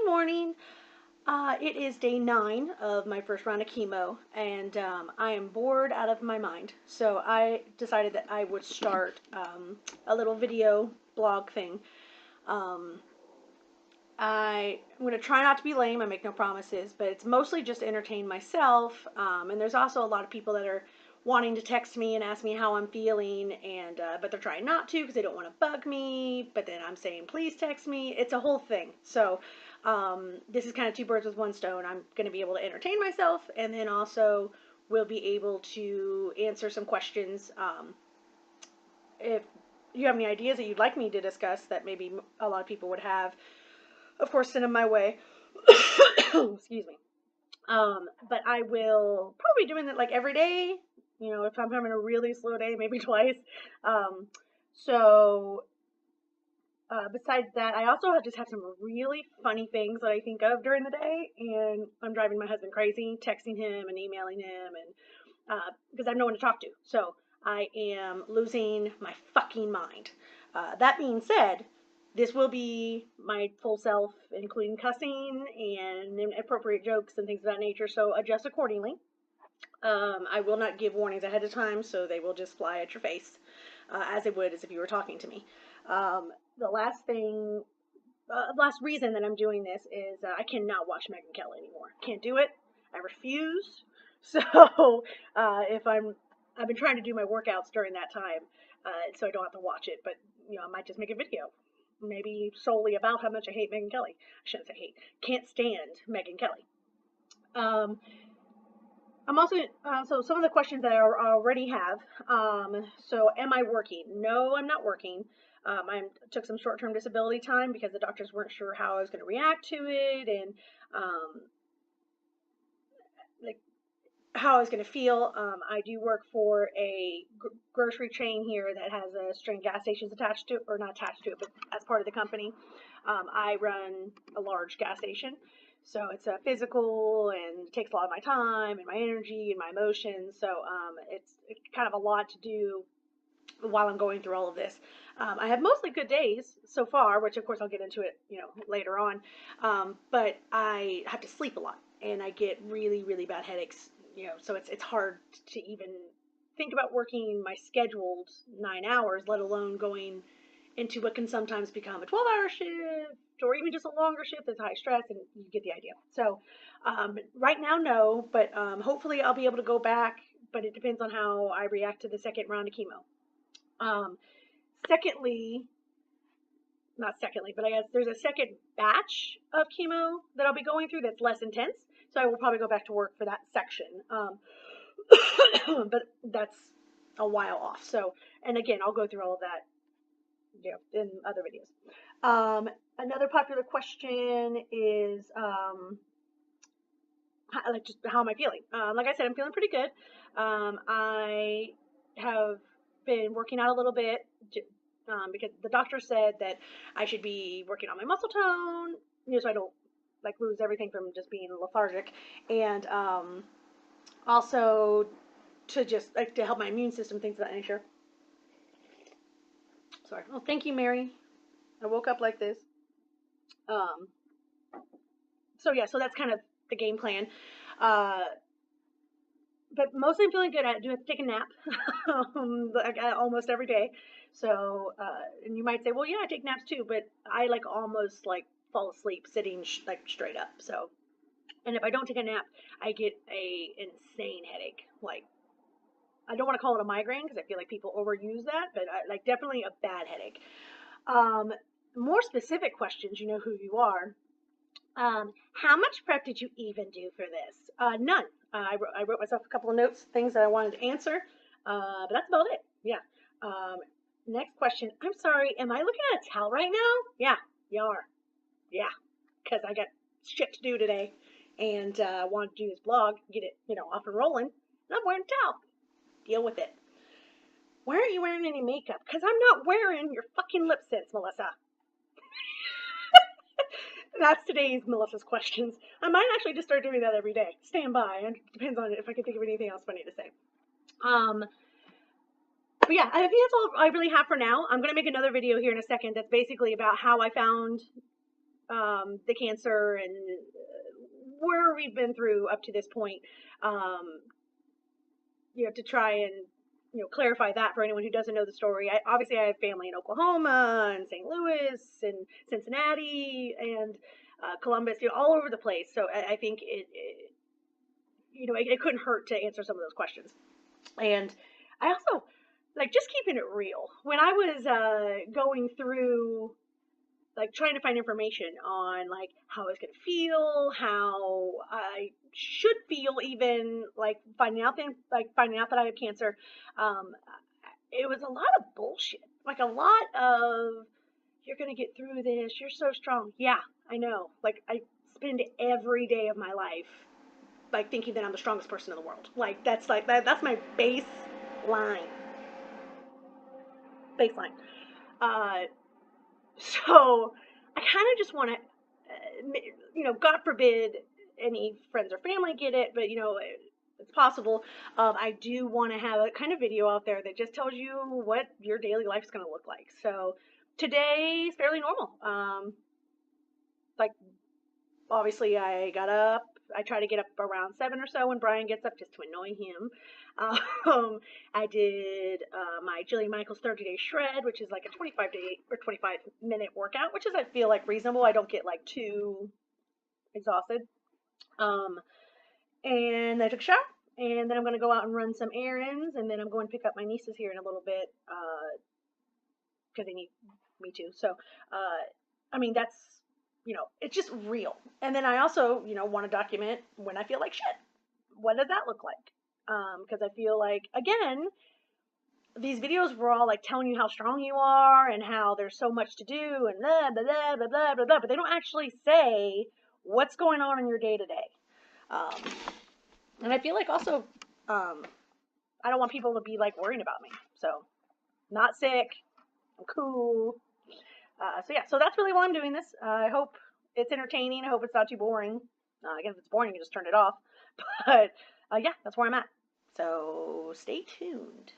morning. It is day 9 of my first round of chemo, and I am bored out of my mind. So I decided that I would start a little video blog thing. Um, I'm going to try not to be lame. I make no promises, but it's mostly just to entertain myself. And there's also a lot of people that are wanting to text me and ask me how I'm feeling, and but they're trying not to because they don't want to bug me. But then I'm saying, please text me. It's a whole thing. So this is kind of two birds with one stone. I'm going to be able to entertain myself, and then also will be able to answer some questions. If you have any ideas that you'd like me to discuss that maybe a lot of people would have, of course, send them my way. Excuse me. But I will probably be doing it like every day. You know, if I'm having a really slow day, maybe twice. Um, so besides that, I also just have some really funny things that I think of during the day, and I'm driving my husband crazy, texting him and emailing him, and because I have no one to talk to. So I am losing my fucking mind. That being said, this will be my full self, including cussing and inappropriate jokes and things of that nature, so adjust accordingly. I will not give warnings ahead of time, so they will just fly at your face, as they would as if you were talking to me. The last reason that I'm doing this is I cannot watch Megyn Kelly anymore. Can't do it. I refuse. So I've been trying to do my workouts during that time, so I don't have to watch it. But I might just make a video, maybe solely about how much I hate Megyn Kelly. I shouldn't say hate. Can't stand Megyn Kelly. I'm also so some of the questions that I already have. So am I working? No, I'm not working. I took some short-term disability time because the doctors weren't sure how I was going to react to it, and like how I was going to feel. I do work for a grocery chain here that has a string of gas stations attached to it, or not attached to it, but as part of the company. I run a large gas station. So it's a physical and it takes a lot of my time and my energy and my emotions. So it's kind of a lot to do while I'm going through all of this. I have mostly good days so far, which of course I'll get into it, later on. But I have to sleep a lot, and I get really, really bad headaches. So it's hard to even think about working my scheduled 9 hours, let alone going into what can sometimes become a 12-hour shift or even just a longer shift that's high stress, and you get the idea. So right now, no, but hopefully I'll be able to go back, but it depends on how I react to the second round of chemo. Not secondly, but I guess there's a second batch of chemo that I'll be going through that's less intense, so I will probably go back to work for that section. But that's a while off. So, and again, I'll go through all of that in other videos. Another popular question is how am I feeling? Like I said, I'm feeling pretty good. I have been working out a little bit because the doctor said that I should be working on my muscle tone, so I don't lose everything from just being lethargic, and also to just to help my immune system, things of that nature. Sorry. Oh, thank you, Mary. I woke up like this. So yeah, so that's kind of the game plan. But mostly I'm feeling good. I do have to take a nap almost every day. So, and you might say, well, yeah, I take naps too, but I almost fall asleep sitting straight up. So, and if I don't take a nap, I get a insane headache. I don't want to call it a migraine because I feel like people overuse that, but definitely a bad headache. More specific questions, you know who you are. How much prep did you even do for this? None. I wrote myself a couple of notes, things that I wanted to answer, but that's about it. Yeah. Next question. I'm sorry, am I looking at a towel right now? Yeah, you are. Yeah, because I got shit to do today, and wanted to do this blog, get it, off and rolling, and I'm wearing a towel. Deal with it. Why aren't you wearing any makeup? Because I'm not wearing your fucking lip scents, Melissa. That's today's Melissa's questions. I might actually just start doing that every day. Stand by. It depends on if I can think of anything else funny to say. But yeah, I think that's all I really have for now. I'm going to make another video here in a second that's basically about how I found the cancer and where we've been through up to this point, um, to try and clarify that for anyone who doesn't know the story. Obviously I have family in Oklahoma and St. Louis and Cincinnati and Columbus, all over the place. So I think it couldn't hurt to answer some of those questions. And I also like just keeping it real. When I was going through like trying to find information on like how I was gonna feel, how I should feel, even like finding out that I have cancer. Um, it was a lot of bullshit. Like a lot of you're gonna get through this. You're so strong. Yeah, I know. Like I spend every day of my life like thinking that I'm the strongest person in the world. Like that's my baseline. Baseline. Uh, So I kind of just want to, God forbid any friends or family get it, but it's possible. I do want to have a kind of video out there that just tells you what your daily life is going to look like. So today is fairly normal. Like obviously I got up. I try to get up around 7 or so when Brian gets up just to annoy him. Um, I did my Jillian Michaels 30-day shred, which is like a 25-minute workout, which is I feel like reasonable. I don't get like too exhausted. Um, and I took a shower, and then I'm gonna go out and run some errands, and then I'm going to pick up my nieces here in a little bit because they need me to. So, I mean that's it's just real. And then I also want to document when I feel like shit. What does that look like? Because I feel like again these videos were all like telling you how strong you are and how there's so much to do and blah blah blah blah blah blah, blah, but they don't actually say what's going on in your day to day. And I feel like also I don't want people to be like worrying about me. So not sick, I'm cool. So yeah, so that's really why I'm doing this. I hope it's entertaining. I hope it's not too boring. I guess if it's boring, you can just turn it off. But yeah, that's where I'm at. So stay tuned.